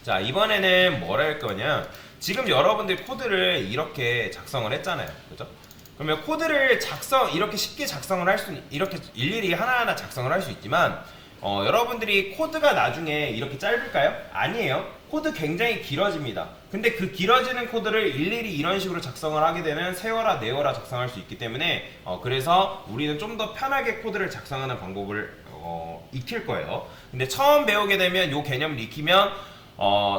자, 이번에는 뭘 할 거냐? 지금 여러분들 코드를 이렇게 작성을 했잖아요. 그죠? 그러면 코드를 이렇게 쉽게 작성을 이렇게 일일이 하나하나 작성을 할 수 있지만, 여러분들이 코드가 나중에 이렇게 짧을까요? 아니에요. 코드 굉장히 길어집니다. 근데 그 길어지는 코드를 일일이 이런 식으로 작성을 하게 되면 세워라, 내워라 작성할 수 있기 때문에, 그래서 우리는 좀 더 편하게 코드를 작성하는 방법을, 익힐 거예요. 근데 처음 배우게 되면 이 개념을 익히면,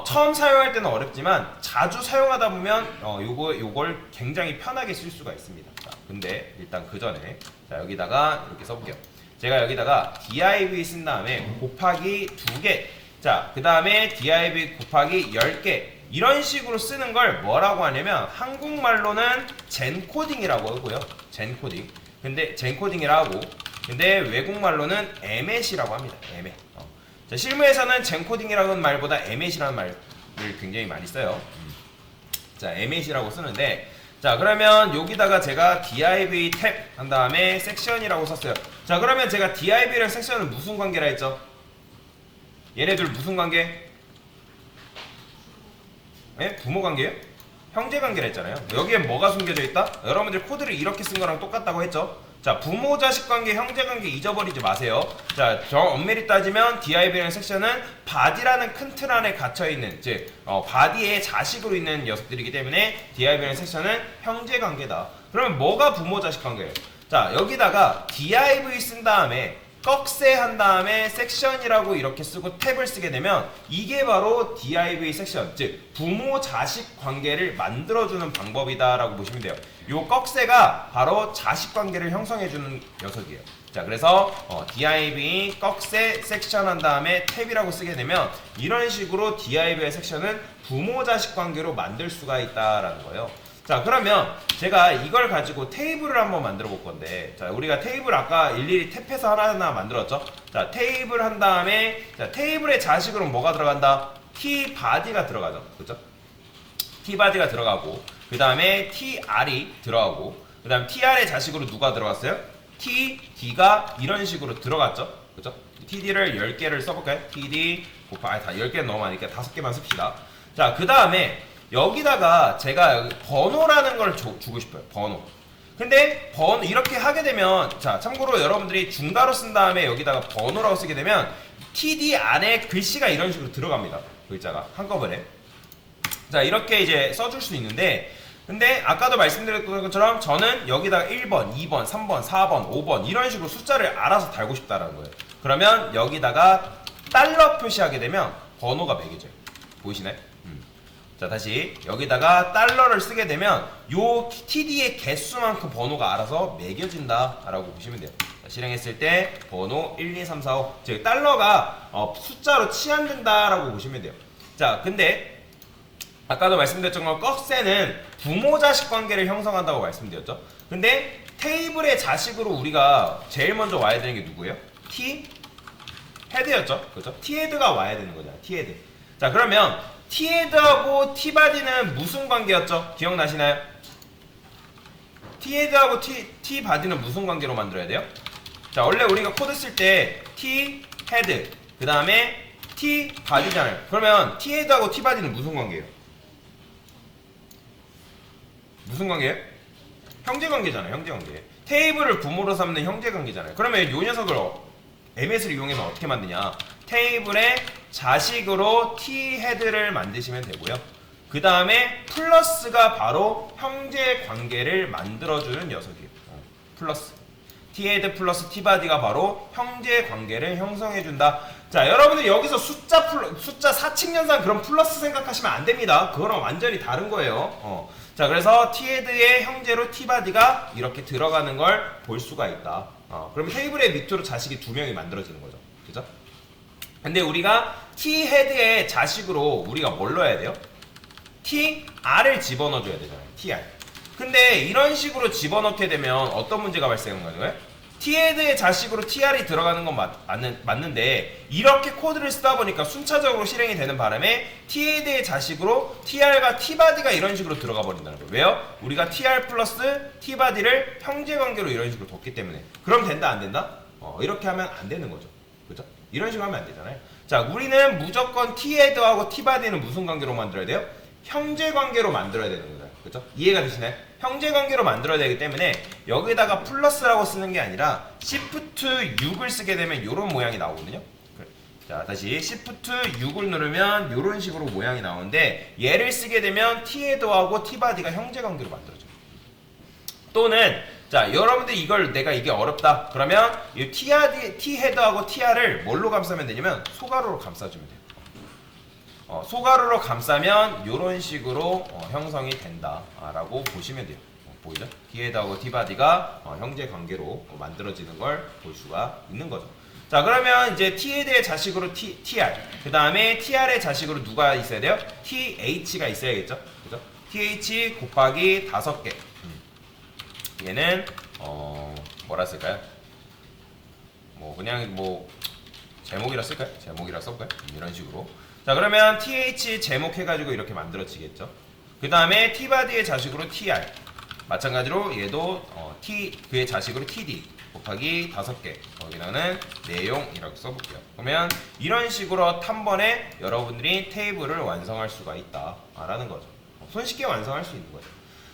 처음 사용할 때는 어렵지만 자주 사용하다 보면 요걸 굉장히 편하게 쓸 수가 있습니다. 자, 근데 일단 그 전에 자, 여기다가 이렇게 써볼게요. 제가 여기다가 div 쓴 다음에 곱하기 2개, 자, 그 다음에 div 곱하기 10개 이런 식으로 쓰는 걸 뭐라고 하냐면 한국말로는 젠코딩이라고 하고요. 젠코딩. 근데 젠코딩이라고 하고, 근데 외국말로는 에멧이라고 합니다. 에멧. 자, 실무에서는 젠코딩이라는 말보다 에멧이라는 말을 굉장히 많이 써요. 자, 에멧이라고 쓰는데, 자, 그러면 여기다가 제가 div 탭 한 다음에 섹션이라고 썼어요. 자, 그러면 제가 div랑 섹션은 무슨 관계라 했죠? 얘네들 무슨 관계? 예? 부모 관계예요? 형제 관계라 했잖아요. 여기에 뭐가 숨겨져 있다? 여러분들 코드를 이렇게 쓴 거랑 똑같다고 했죠? 자, 부모 자식 관계, 형제 관계 잊어버리지 마세요. 자, 엄밀히 따지면 div라는 섹션은 body라는 큰 틀 안에 갇혀 있는, 즉 body의 자식으로 있는 녀석들이기 때문에 div라는 섹션은 형제 관계다. 그러면 뭐가 부모 자식 관계예요? 자, 여기다가 div 쓴 다음에 꺽쇠 한 다음에 섹션이라고 이렇게 쓰고 탭을 쓰게 되면 이게 바로 div 섹션, 즉 부모 자식 관계를 만들어주는 방법이다라고 보시면 돼요. 요 꺽쇠가 바로 자식 관계를 형성해주는 녀석이에요. 자, 그래서 div 꺽쇠 섹션 한 다음에 탭이라고 쓰게 되면 이런 식으로 div의 섹션은 부모 자식 관계로 만들 수가 있다라는 거예요. 자, 그러면 제가 이걸 가지고 테이블을 한번 만들어 볼 건데, 자, 우리가 테이블 아까 일일이 탭해서 하나하나 만들었죠? 자, 테이블 한 다음에, 자, 테이블의 자식으로 뭐가 들어간다? tbody가 들어가죠. 그죠? tbody가 들어가고, 그 다음에 tr이 들어가고, 그 다음 tr의 자식으로 누가 들어갔어요? td가 이런 식으로 들어갔죠? 그죠? td를 10개를 써볼까요? td 다 10개는 너무 많으니까 5개만 씁시다. 자, 그 다음에 여기다가 제가 여기 번호라는 걸 주고 싶어요. 번호. 근데 이렇게 하게 되면, 자, 참고로 여러분들이 중괄호 쓴 다음에 여기다가 번호라고 쓰게 되면 td 안에 글씨가 이런 식으로 들어갑니다. 글자가 한꺼번에. 자, 이렇게 이제 써줄 수 있는데, 근데 아까도 말씀드렸던 것처럼 저는 여기다가 1번, 2번, 3번, 4번, 5번 이런 식으로 숫자를 알아서 달고 싶다라는 거예요. 그러면 여기다가 달러 표시하게 되면 번호가 매겨져요. 보이시나요? 자, 다시 여기다가 달러를 쓰게 되면 요 td의 개수만큼 번호가 알아서 매겨진다 라고 보시면 돼요. 자, 실행했을 때 번호 1, 2, 3, 4, 5, 즉 달러가 숫자로 치환된다 라고 보시면 돼요. 자, 근데 아까도 말씀드렸던 건 꺽쇠는 부모 자식 관계를 형성한다고 말씀드렸죠. 근데 테이블의 자식으로 우리가 제일 먼저 와야 되는 게 누구예요? t 헤드였죠. 그렇죠? t 헤드가 와야 되는 거잖아요. t 헤드. 자, 그러면 t 헤드하고 t 바디는 무슨 관계였죠? 기억나시나요? t 헤드하고 t 바디는 무슨 관계로 만들어야 돼요? 자, 원래 우리가 코드 쓸 때 t 헤드 그 다음에 t 바디잖아요. 그러면 t 헤드하고 t 바디는 무슨 관계예요? 무슨 관계예요? 형제 관계잖아요. 형제 관계. 테이블을 부모로 삼는 형제 관계잖아요. 그러면 이 녀석을 ms를 이용해서 어떻게 만드냐? 테이블의 자식으로 t 헤드를 만드시면 되고요. 그 다음에 플러스가 바로 형제 관계를 만들어주는 녀석이에요. 플러스. t 헤드 플러스 t 바디가 바로 형제 관계를 형성해준다. 자, 여러분들 여기서 숫자 사칙연산 그런 플러스 생각하시면 안 됩니다. 그거랑 완전히 다른 거예요. 자, 그래서 t 헤드의 형제로 t 바디가 이렇게 들어가는 걸 볼 수가 있다. 그러면 테이블의 밑으로 자식이 2명이 만들어지는 거죠. 그죠? 근데 우리가 t 헤드의 자식으로 우리가 뭘 넣어야 돼요? tr을 집어넣어줘야 되잖아요. tr. 근데 이런 식으로 집어넣게 되면 어떤 문제가 발생하는 거예요? t 헤드의 자식으로 tr이 들어가는 건 맞는데 이렇게 코드를 쓰다 보니까 순차적으로 실행이 되는 바람에 t 헤드의 자식으로 tr과 t바디가 이런 식으로 들어가 버린다는 거예요. 왜요? 우리가 tr 플러스 t바디를 형제관계로 이런 식으로 뒀기 때문에. 그럼 된다 안 된다? 이렇게 하면 안 되는 거죠. 그죠? 이런 식으로 하면 안 되잖아요. 자, 우리는 무조건 T헤드하고 T바디는 무슨 관계로 만들어야 돼요? 형제 관계로 만들어야 되는 거죠. 그렇죠? 이해가 되시나요? 형제 관계로 만들어야 되기 때문에 여기다가 플러스라고 쓰는 게 아니라 Shift 6을 쓰게 되면 이런 모양이 나오거든요. 자, 다시 Shift 6을 누르면 이런 식으로 모양이 나오는데 얘를 쓰게 되면 T헤드하고 T바디가 형제 관계로 만들어져요. 또는 자, 여러분들 이걸 내가 이게 어렵다 그러면 이 T헤드하고 TR을 뭘로 감싸면 되냐면 소가루로 감싸주면 돼요. 소가루로 감싸면 이런 식으로 형성이 된다라고 보시면 돼요. 보이죠? T헤드하고 T바디가 형제 관계로 만들어지는 걸 볼 수가 있는 거죠. 자, 그러면 이제 T헤드의 자식으로 TR, 그 다음에 TR의 자식으로 누가 있어야 돼요? TH가 있어야겠죠? 그죠? TH 곱하기 5개. 얘는 뭐라 쓸까요? 뭐 그냥 뭐 제목이라 쓸까요? 제목이라 써볼까요? 이런 식으로. 자, 그러면 TH 제목 해가지고 이렇게 만들어지겠죠. 그 다음에 T바디의 자식으로 TR, 마찬가지로 얘도 그의 자식으로 TD 곱하기 5개, 거기다는 내용이라고 써볼게요. 그러면 이런 식으로 한 번에 여러분들이 테이블을 완성할 수가 있다라는 거죠. 손쉽게 완성할 수 있는 거죠.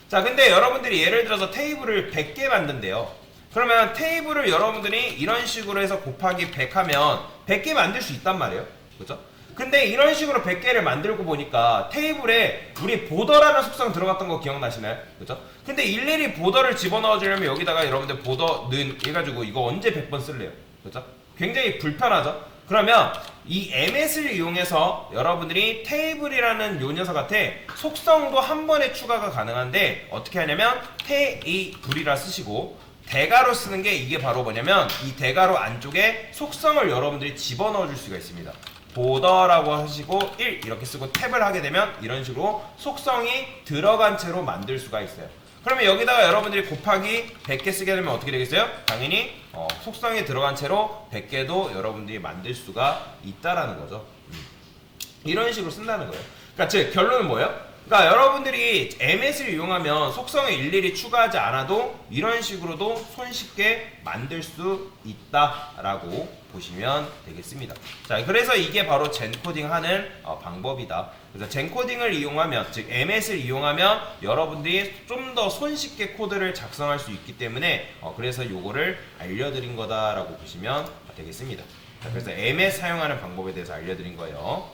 자, 근데 여러분들이 예를 들어서 테이블을 100개 만든대요. 그러면 테이블을 여러분들이 이런 식으로 해서 곱하기 100 하면 100개 만들 수 있단 말이에요. 그죠? 근데 이런 식으로 100개를 만들고 보니까 테이블에 우리 보더라는 속성 들어갔던 거 기억나시나요? 그죠? 근데 일일이 보더를 집어넣어 주려면 여기다가 여러분들 보더는 해가지고 이거 언제 100번 쓸래요? 그죠? 굉장히 불편하죠? 그러면 이 ms를 이용해서 여러분들이 테이블이라는 요 녀석한테 속성도 한 번에 추가가 가능한데 어떻게 하냐면 테이블이라 쓰시고 대괄호 쓰는 게 이게 바로 뭐냐면 이 대괄호 안쪽에 속성을 여러분들이 집어넣어 줄 수가 있습니다. 보더라고 하시고 1 이렇게 쓰고 탭을 하게 되면 이런 식으로 속성이 들어간 채로 만들 수가 있어요. 그러면 여기다가 여러분들이 곱하기 100개 쓰게 되면 어떻게 되겠어요? 당연히 속성이 들어간 채로 100개도 여러분들이 만들 수가 있다라는 거죠. 이런 식으로 쓴다는 거예요. 그러니까 즉 결론은 뭐예요? 그러니까 여러분들이 MS를 이용하면 속성을 일일이 추가하지 않아도 이런 식으로도 손쉽게 만들 수 있다라고 보시면 되겠습니다. 자, 그래서 이게 바로 젠코딩 하는 방법이다. 그래서 젠코딩을 이용하면, 즉 MS를 이용하면 여러분들이 좀 더 손쉽게 코드를 작성할 수 있기 때문에 그래서 요거를 알려드린 거다라고 보시면 되겠습니다. 자, 그래서 MS 사용하는 방법에 대해서 알려드린 거예요.